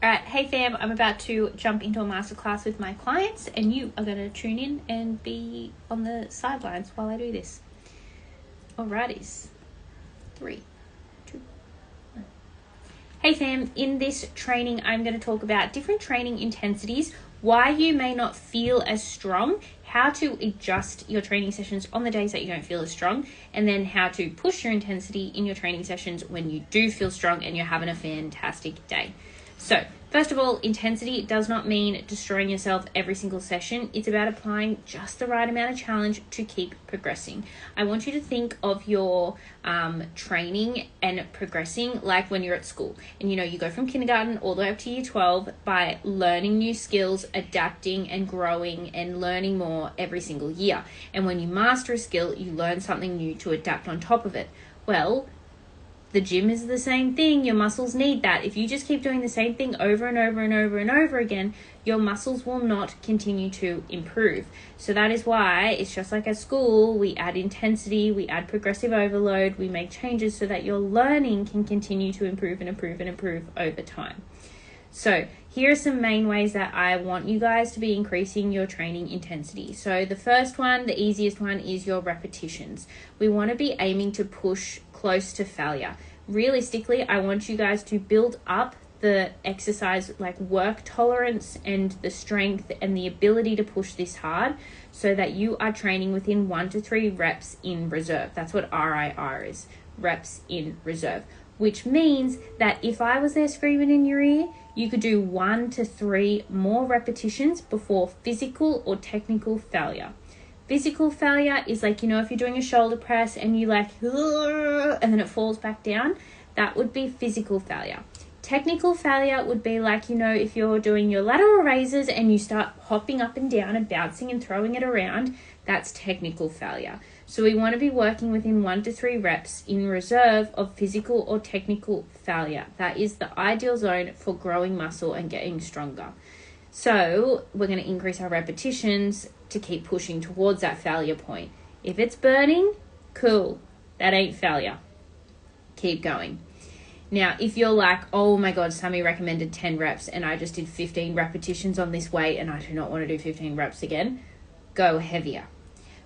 All right, hey fam, I'm about to jump into a masterclass with my clients and you are going to tune in and be on the sidelines while I do this. Alrighties, 3, 2, 1. Hey fam, in this training I'm going to talk about different training intensities, why you may not feel as strong, how to adjust your training sessions on the days that you don't feel as strong, and then how to push your intensity in your training sessions when you do feel strong and you're having a fantastic day. So, first of all, intensity does not mean destroying yourself every single session. It's about applying just the right amount of challenge to keep progressing. I want you to think of your training and progressing like when you're at school. And you go from kindergarten all the way up to year 12 by learning new skills, adapting and growing and learning more every single year. And when you master a skill, you learn something new to adapt on top of it. Well, the gym is the same thing. Your muscles need that. If you just keep doing the same thing over and over and over and over again, your muscles will not continue to improve. So that is why it's just like at school, we add intensity, we add progressive overload, we make changes so that your learning can continue to improve and improve and improve over time. So here are some main ways that I want you guys to be increasing your training intensity. So the first one, the easiest one, is your repetitions. We want to be aiming to push close to failure. Realistically, I want you guys to build up the exercise like work tolerance and the strength and the ability to push this hard so that you are training within 1 to 3 reps in reserve. That's what RIR is, reps in reserve, which means that if I was there screaming in your ear, you could do 1 to 3 more repetitions before physical or technical failure. Physical failure is like, if you're doing a shoulder press and you and then it falls back down, that would be physical failure. Technical failure would be like, if you're doing your lateral raises and you start hopping up and down and bouncing and throwing it around, that's technical failure. So we want to be working within 1 to 3 reps in reserve of physical or technical failure. That is the ideal zone for growing muscle and getting stronger. So we're going to increase our repetitions to keep pushing towards that failure point. If it's burning, cool. That ain't failure. Keep going. Now, if you're like, oh my God, Sammy recommended 10 reps and I just did 15 repetitions on this weight and I do not want to do 15 reps again, go heavier.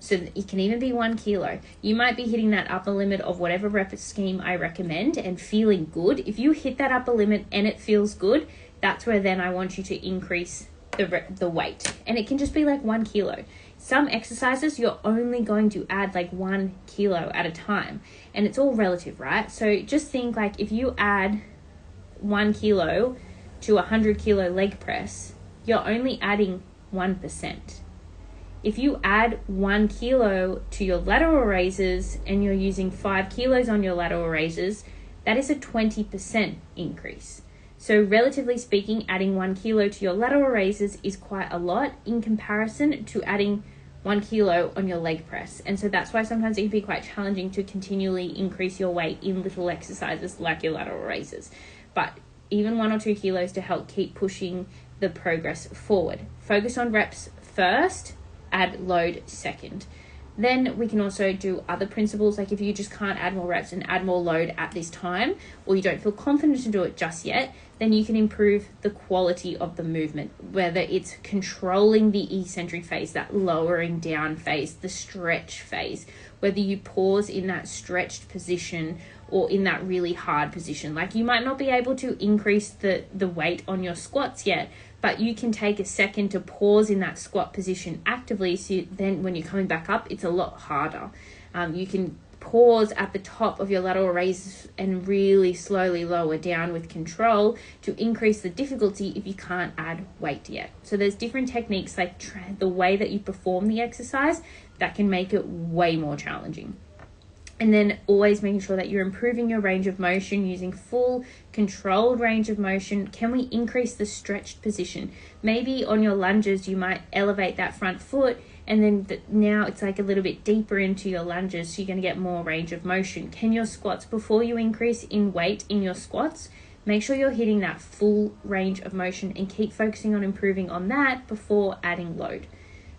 So it can even be 1 kilo. You might be hitting that upper limit of whatever rep scheme I recommend and feeling good. If you hit that upper limit and it feels good, that's where then I want you to increase the weight. And it can just be like 1 kilo. Some exercises you're only going to add like 1 kilo at a time. And it's all relative, right? So just think like if you add 1 kilo to a 100 kilo leg press, you're only adding 1%. If you add 1 kilo to your lateral raises and you're using 5 kilos on your lateral raises, that is a 20% increase. So relatively speaking, adding 1 kilo to your lateral raises is quite a lot in comparison to adding 1 kilo on your leg press. And so that's why sometimes it can be quite challenging to continually increase your weight in little exercises like your lateral raises. But even 1 or 2 kilos to help keep pushing the progress forward. Focus on reps first, add load second. Then we can also do other principles, like if you just can't add more reps and add more load at this time, or you don't feel confident to do it just yet, then you can improve the quality of the movement, whether it's controlling the eccentric phase, that lowering down phase, the stretch phase, whether you pause in that stretched position or in that really hard position. Like you might not be able to increase the weight on your squats yet, but you can take a second to pause in that squat position actively, so then when you're coming back up, it's a lot harder. You can pause at the top of your lateral raises and really slowly lower down with control to increase the difficulty if you can't add weight yet. So there's different techniques like the way that you perform the exercise that can make it way more challenging. And then always making sure that you're improving your range of motion using full controlled range of motion. Can we increase the stretched position? Maybe on your lunges, you might elevate that front foot and then now it's like a little bit deeper into your lunges, so you're going to get more range of motion. Can your squats, before you increase in weight in your squats, make sure you're hitting that full range of motion and keep focusing on improving on that before adding load.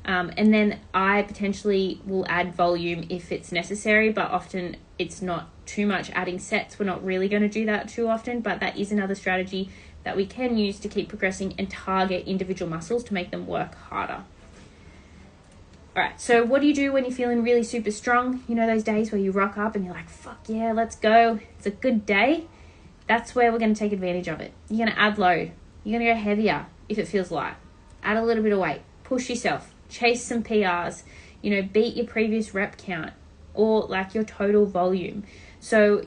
And then I potentially will add volume if it's necessary, but often it's not too much adding sets. We're not really going to do that too often, but that is another strategy that we can use to keep progressing and target individual muscles to make them work harder. All right, so what do you do when you're feeling really super strong? You know those days where you rock up and you're like, fuck yeah, let's go. It's a good day. That's where we're going to take advantage of it. You're going to add load. You're going to go heavier if it feels light. Add a little bit of weight. Push yourself. Chase some PRs. You know, beat your previous rep count or like your total volume. So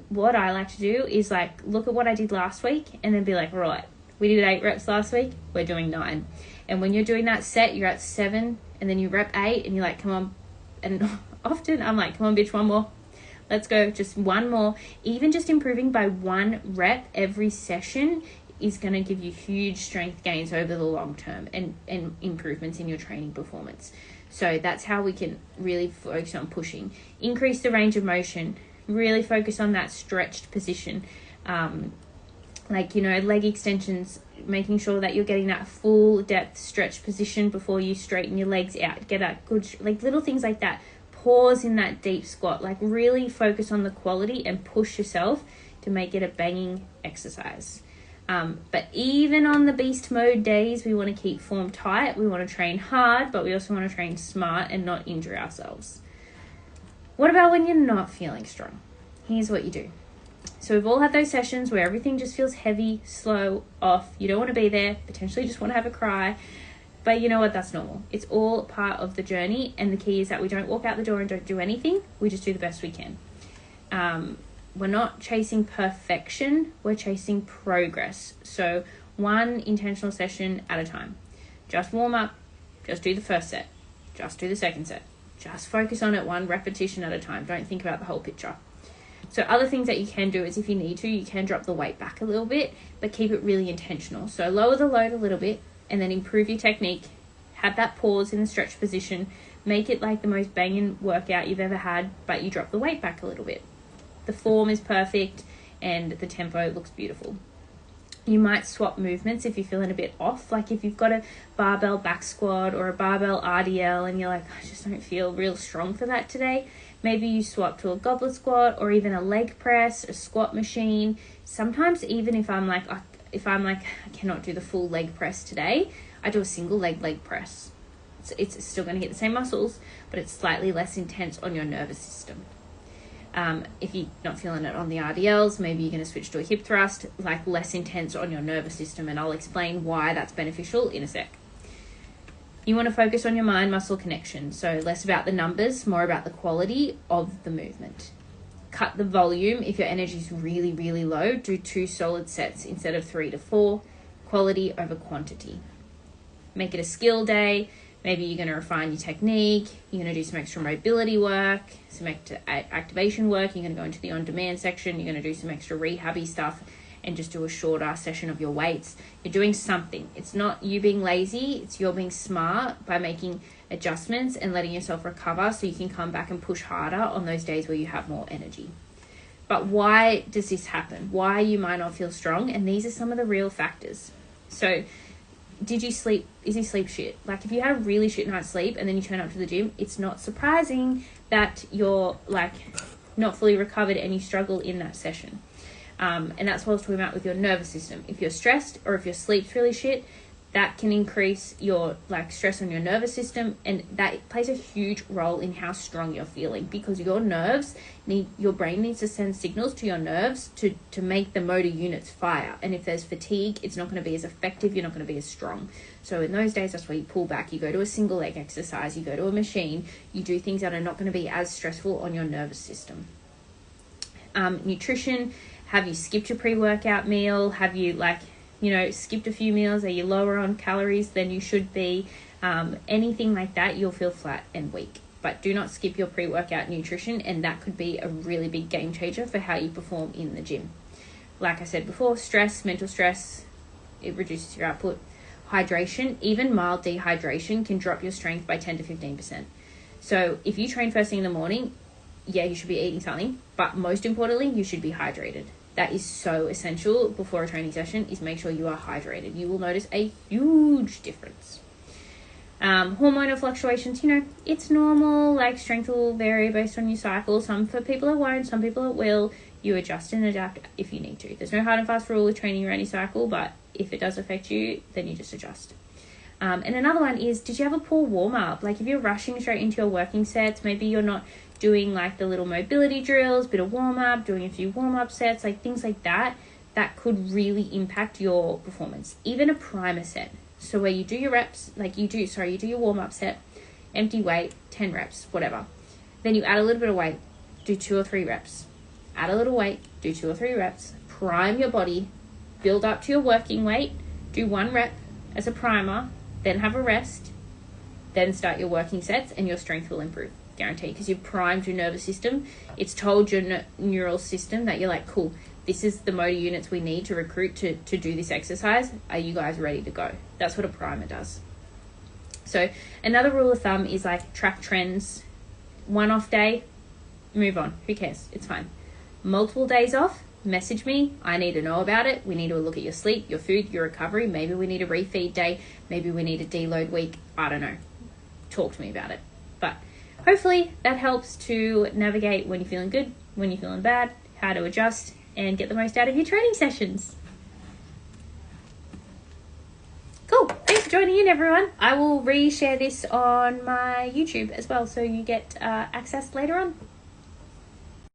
what I like to do is like look at what I did last week and then be like, right, we did 8 reps last week. We're doing 9. And when you're doing that set, you're at 7 and then you rep 8 and you're like, come on. And often I'm like, come on, bitch, one more. Let's go. Just one more. Even just improving by 1 rep every session is going to give you huge strength gains over the long term and improvements in your training performance. So that's how we can really focus on pushing. Increase the range of motion. Really focus on that stretched position. Like, you know, leg extensions, making sure that you're getting that full depth stretched position before you straighten your legs out. Get a good, like little things like that. Pause in that deep squat. Like really focus on the quality and push yourself to make it a banging exercise. But even on the beast mode days, we want to keep form tight. We want to train hard, but we also want to train smart and not injure ourselves. What about when you're not feeling strong? Here's what you do. So we've all had those sessions where everything just feels heavy, slow, off. You don't want to be there, potentially just want to have a cry. But you know what? That's normal. It's all part of the journey. And the key is that we don't walk out the door and don't do anything. We just do the best we can. We're not chasing perfection. We're chasing progress. So 1 intentional session at a time. Just warm up. Just do the first set. Just do the second set. Just focus on it 1 repetition at a time. Don't think about the whole picture. So other things that you can do is if you need to, you can drop the weight back a little bit, but keep it really intentional. So lower the load a little bit and then improve your technique. Have that pause in the stretch position. Make it like the most banging workout you've ever had, but you drop the weight back a little bit. The form is perfect and the tempo looks beautiful. You might swap movements if you're feeling a bit off. Like if you've got a barbell back squat or a barbell RDL and you're like, I just don't feel real strong for that today. Maybe you swap to a goblet squat or even a leg press, a squat machine. Sometimes even if I'm like, I cannot do the full leg press today, I do a single leg press. It's still going to hit the same muscles, but it's slightly less intense on your nervous system. If you're not feeling it on the RDLs, maybe you're going to switch to a hip thrust, like less intense on your nervous system, and I'll explain why that's beneficial in a sec. You want to focus on your mind-muscle connection, so less about the numbers, more about the quality of the movement. Cut the volume if your energy is really, really low. Do 2 solid sets instead of 3 to 4. Quality over quantity. Make it a skill day. Maybe you're going to refine your technique. You're going to do some extra mobility work, some activation work. You're going to go into the on-demand section. You're going to do some extra rehabby stuff and just do a shorter session of your weights. You're doing something. It's not you being lazy. It's you're being smart by making adjustments and letting yourself recover so you can come back and push harder on those days where you have more energy. But why does this happen? Why you might not feel strong? And these are some of the real factors. So did you sleep? Is your sleep shit? Like if you had a really shit night's sleep and then you turn up to the gym, it's not surprising that you're like not fully recovered and you struggle in that session. And that's what I was talking about with your nervous system. If you're stressed or if your sleep's really shit, that can increase your like stress on your nervous system, and that plays a huge role in how strong you're feeling, because your nerves your brain needs to send signals to your nerves to make the motor units fire. And if there's fatigue, it's not going to be as effective. You're not going to be as strong. So in those days, that's where you pull back. You go to a single leg exercise. You go to a machine. You do things that are not going to be as stressful on your nervous system. Nutrition. Have you skipped your pre-workout meal? Have you skipped a few meals? Are you lower on calories than you should be? Anything like that, you'll feel flat and weak. But do not skip your pre-workout nutrition, and that could be a really big game changer for how you perform in the gym. Like I said before, stress, mental stress, it reduces your output. Hydration, even mild dehydration can drop your strength by 10 to 15%. So if you train first thing in the morning, yeah, you should be eating something, but most importantly, you should be hydrated. That is so essential before a training session, is make sure you are hydrated. You will notice a huge difference. Hormonal fluctuations, it's normal. Like strength will vary based on your cycle. Some for people it won't, some people it will. you adjust and adapt if you need to. There's no hard and fast rule with training your anti-cycle, but if it does affect you, then you just adjust. And another one is, did you have a poor warm-up? Like if you're rushing straight into your working sets, maybe you're not doing like the little mobility drills, bit of warm-up, doing a few warm-up sets, like things like that, that could really impact your performance. Even a primer set. So where you do your reps, you do your warm-up set, empty weight, 10 reps, whatever. Then you add a little bit of weight, do 2 or 3 reps. Add a little weight, do 2 or 3 reps. Prime your body, build up to your working weight, do 1 rep as a primer, then have a rest, then start your working sets, and your strength will improve. Guarantee, because you've primed your nervous system. It's told your neural system that you're like, cool, this is the motor units we need to recruit to do this exercise. Are you guys ready to go? That's what a primer does. So another rule of thumb is like track trends. 1 off day, move on. Who cares? It's fine. Multiple days off, message me. I need to know about it. We need to look at your sleep, your food, your recovery. Maybe we need a refeed day. Maybe we need a deload week. I don't know. Talk to me about it. But hopefully that helps to navigate when you're feeling good, when you're feeling bad, how to adjust and get the most out of your training sessions. Cool. Thanks for joining in, everyone. I will reshare this on my YouTube as well, so you get access later on.